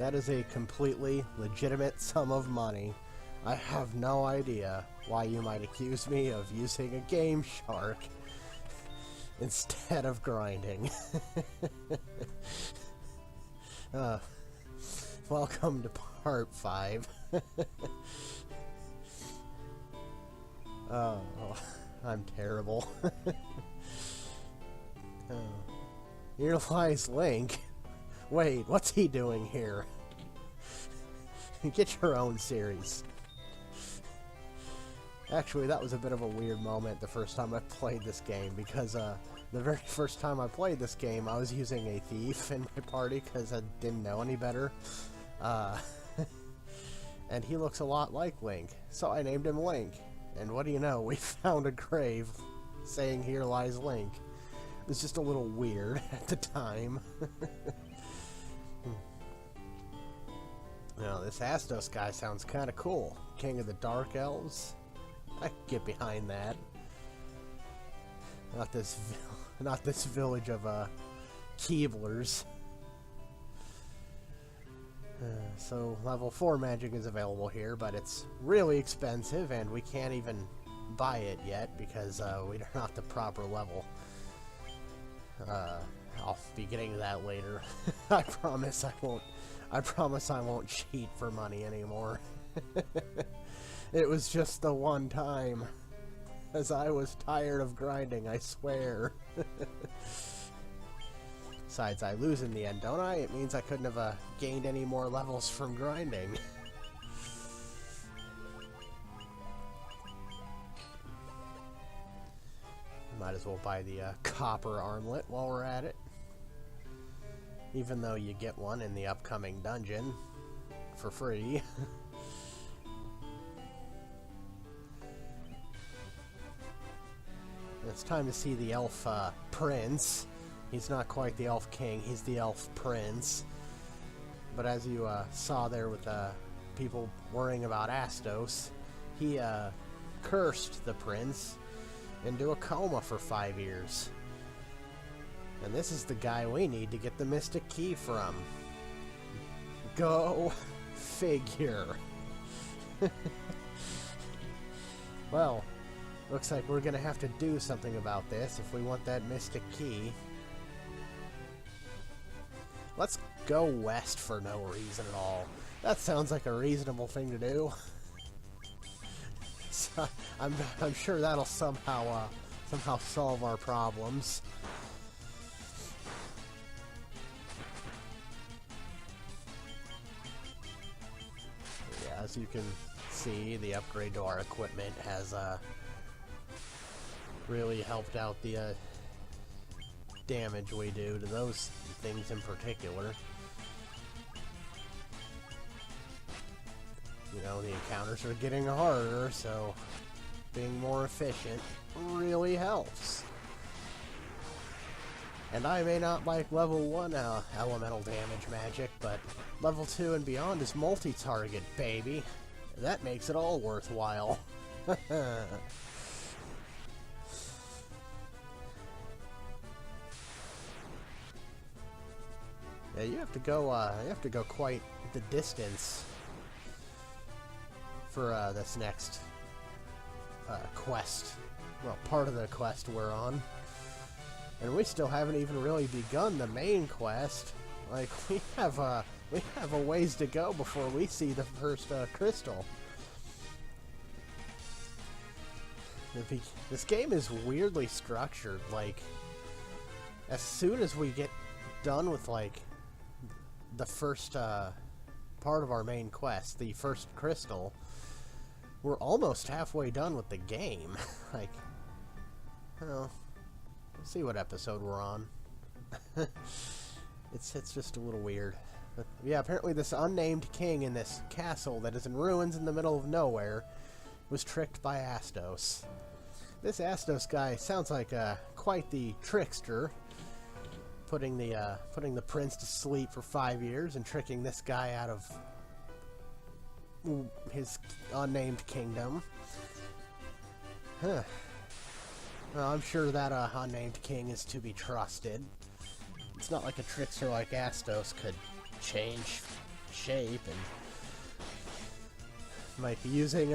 That is a completely legitimate sum of money. I have no idea why you might accuse me of using a Game Shark instead of grinding. Welcome to part 5. Oh, I'm terrible. Here lies Link. Wait, what's he doing here? Get your own series. Actually, that was a bit of a weird moment the first time I played this game, because the very first time I played this game, I was using a thief in my party because I didn't know any better. And he looks a lot like Link, so I named him Link. And what do you know, we found a grave saying "Here lies Link." It was just a little weird at the time. Now, this Astos guy sounds kind of cool. King of the Dark Elves. I can get behind that. Not this village of Keeblers. So level 4 magic is available here, but it's really expensive, and we can't even buy it yet because we're not the proper level. I'll be getting to that later. I promise I won't. I promise I won't cheat for money anymore. It was just the one time, as I was tired of grinding, I swear. Besides, I lose in the end, don't I? It means I couldn't have gained any more levels from grinding. Might as well buy the copper armlet while we're at it. Even though you get one in the upcoming dungeon for free. It's time to see the elf prince. He's not quite the elf king, he's the elf prince. But as you saw there with people worrying about Astos, he cursed the prince into a coma for 5 years. And this is the guy we need to get the mystic key from. Go figure. Well, looks like we're gonna have to do something about this if we want that mystic key. Let's go west for no reason at all. That sounds like a reasonable thing to do. So, I'm sure that'll somehow solve our problems. Yeah, as you can see, the upgrade to our equipment has really helped out the damage we do to those things in particular. You know, the encounters are getting harder, so being more efficient really helps. And I may not like level 1 elemental damage magic, but level 2 and beyond is multi-target, baby. That makes it all worthwhile. Yeah, you have to go quite the distance for this next quest. Well, part of the quest we're on. And we still haven't even really begun the main quest. Like, we have a ways to go before we see the first crystal. This game is weirdly structured. Like, as soon as we get done with, like, the first part of our main quest, the first crystal, we're almost halfway done with the game. Like, well, we'll see what episode we're on. It's just a little weird. But yeah, apparently this unnamed king in this castle that is in ruins in the middle of nowhere was tricked by Astos. This Astos guy sounds like quite the trickster, putting the prince to sleep for 5 years and tricking this guy out of his unnamed kingdom. Huh. Well, I'm sure that unnamed king is to be trusted. It's not like a trickster like Astos could change shape and might be using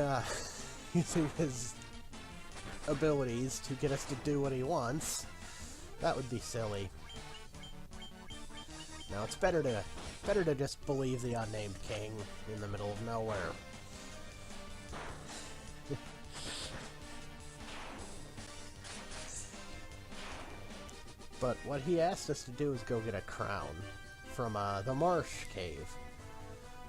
using his abilities to get us to do what he wants. That would be silly. No, it's better to just believe the unnamed king in the middle of nowhere. But what he asked us to do is go get a crown from the Marsh Cave.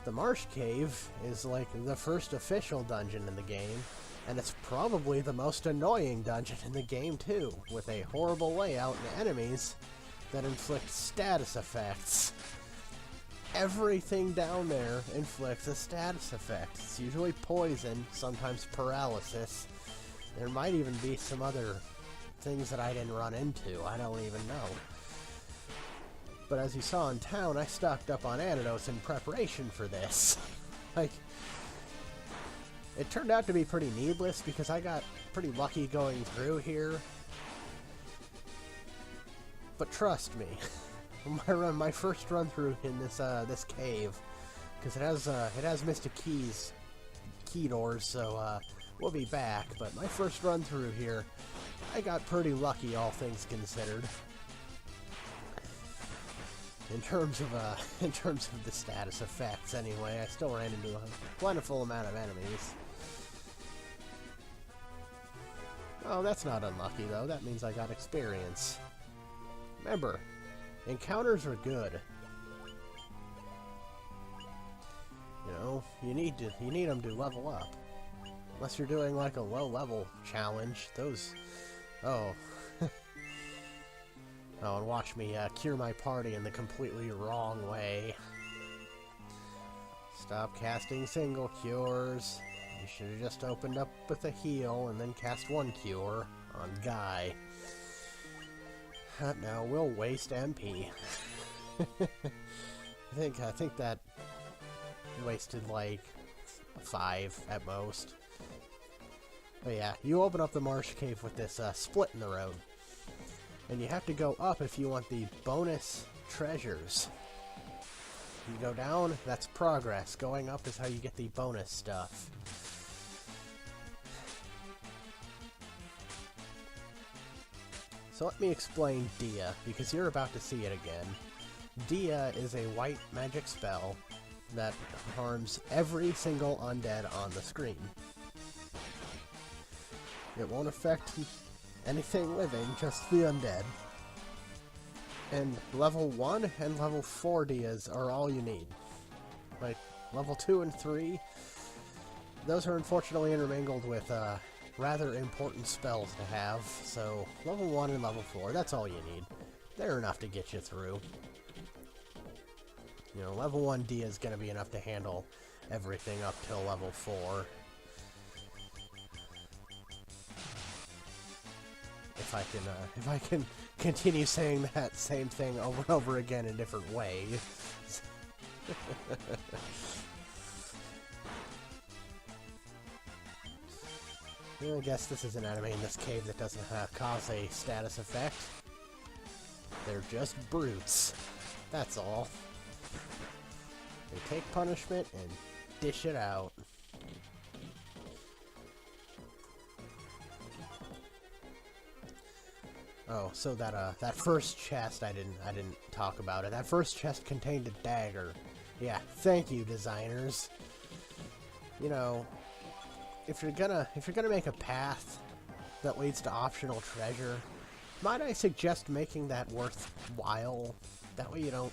The Marsh Cave is like the first official dungeon in the game, and it's probably the most annoying dungeon in the game too, with a horrible layout and enemies that inflict status effects. Everything down there inflicts a status effect. It's usually poison, sometimes paralysis. There might even be some other things that I didn't run into. I don't even know. But as you saw in town, I stocked up on antidotes in preparation for this. Like, it turned out to be pretty needless because I got pretty lucky going through here. But trust me, my first run through in this cave, because it has Mr. Key's key doors, so we'll be back. But my first run through here, I got pretty lucky, all things considered. In terms of the status effects, anyway, I still ran into a plentiful amount of enemies. Oh, that's not unlucky though. That means I got experience. Remember, encounters are good. You know, you need them to level up. Unless you're doing like a low-level challenge, those. Oh. Oh, and watch me cure my party in the completely wrong way. Stop casting single cures. You should have just opened up with a heal and then cast one cure on Guy. No, we'll waste MP. I think that wasted like 5 at most. But yeah, you open up the Marsh Cave with this split in the road. And you have to go up if you want the bonus treasures. You go down, that's progress. Going up is how you get the bonus stuff. So let me explain Dia, because you're about to see it again. Dia is a white magic spell that harms every single undead on the screen. It won't affect anything living, just the undead. And level 1 and level 4 Dias are all you need. Like, level 2 and 3, those are unfortunately intermingled with rather important spells to have, so level 1 and level 4, that's all you need. They're enough to get you through. You know, level 1 Dia is going to be enough to handle everything up till level 4. If I can continue saying that same thing over and over again in different ways. I guess this is an enemy in this cave that doesn't cause a status effect. They're just brutes. That's all. They take punishment and dish it out. Oh, so that first chest I didn't talk about it. That first chest contained a dagger. Yeah, thank you, designers. You know, if you're gonna make a path that leads to optional treasure, might I suggest making that worthwhile? That way you don't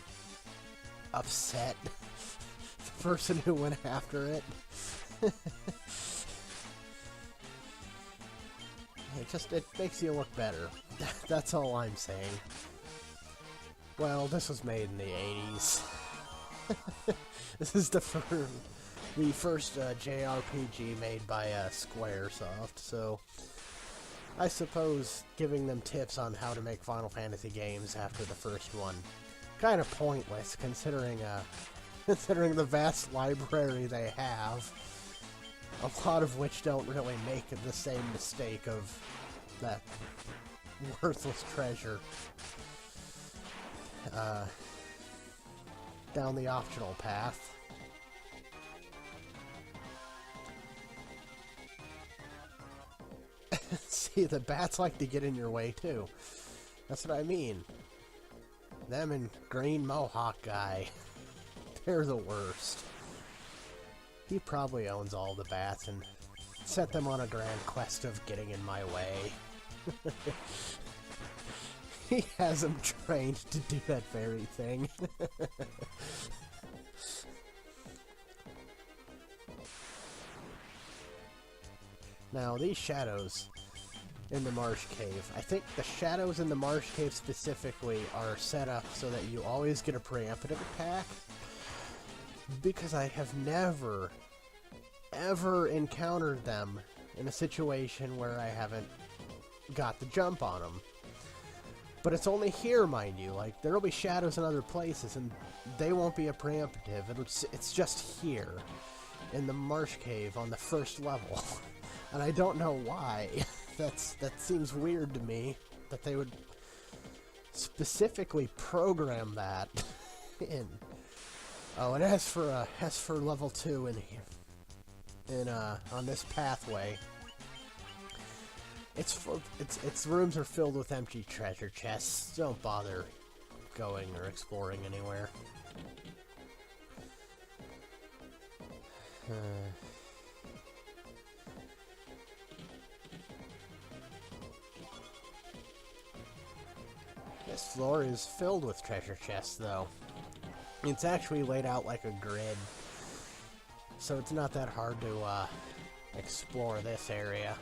upset the person who went after it. It makes you look better. That's all I'm saying. Well, this was made in the 80s. This is the first JRPG made by Squaresoft, so I suppose giving them tips on how to make Final Fantasy games after the first one kind of pointless, considering the vast library they have, a lot of which don't really make the same mistake of that worthless treasure. down the optional path. See, the bats like to get in your way, too. That's what I mean. Them and Green Mohawk guy. They're the worst. He probably owns all the bats and set them on a grand quest of getting in my way. He has them trained to do that very thing. Now, these shadows in the Marsh Cave. I think the shadows in the Marsh Cave specifically are set up so that you always get a preemptive attack. Because I have never, ever encountered them in a situation where I haven't got the jump on them. But it's only here, mind you. Like, there'll be shadows in other places, and they won't be a preemptive. It's just here, in the Marsh Cave on the first level. And I don't know why. That seems weird to me, that they would specifically program that in. Oh, and as for level 2 in here, on this pathway, its rooms are filled with empty treasure chests. Don't bother going or exploring anywhere. This floor is filled with treasure chests, though. It's actually laid out like a grid, so it's not that hard to explore this area.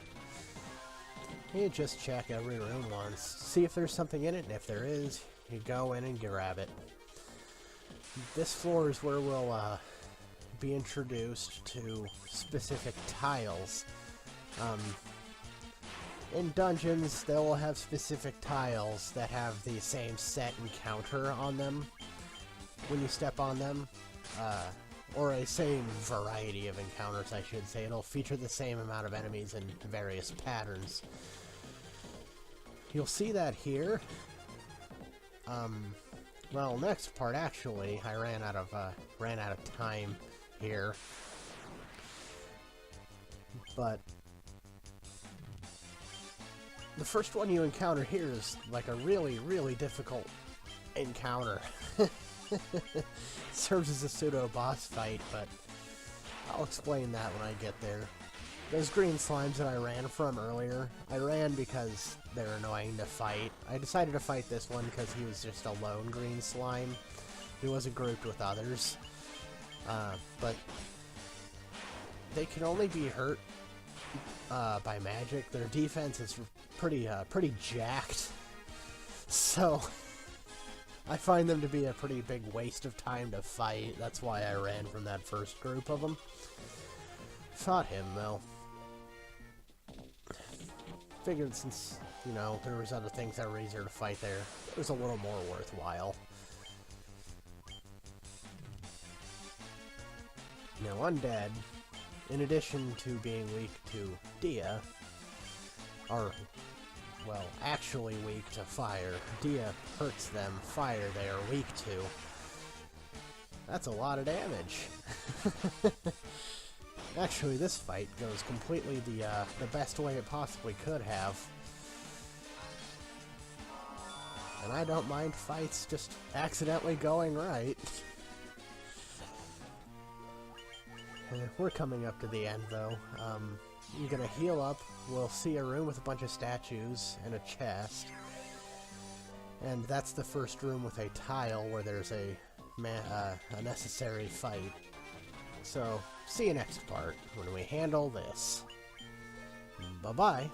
You just check every room once, see if there's something in it, and if there is, you go in and grab it. This floor is where we'll be introduced to specific tiles. In dungeons, they'll have specific tiles that have the same set encounter on them when you step on them, or a same variety of encounters, I should say. It'll feature the same amount of enemies in various patterns. You'll see that here. Well, next part, actually, I ran out of time here, but the first one you encounter here is like a really, really difficult encounter. Serves as a pseudo-boss fight, but I'll explain that when I get there. Those green slimes that I ran from earlier, I ran because they're annoying to fight. I decided to fight this one because he was just a lone green slime. He wasn't grouped with others. But they can only be hurt by magic. Their defense is pretty jacked. So I find them to be a pretty big waste of time to fight. That's why I ran from that first group of them. Fought him, though. Figured since, you know, there was other things that were easier to fight there, it was a little more worthwhile. Now, undead, in addition to being weak to Dia, are, well, actually weak to fire. Dia hurts them, fire they are weak to. That's a lot of damage. Actually, this fight goes completely the best way it possibly could have. And I don't mind fights just accidentally going right. We're coming up to the end, though. I'm gonna heal up. We'll see a room with a bunch of statues and a chest. And that's the first room with a tile where there's a necessary fight. So, see you next part when we handle this. Bye-bye.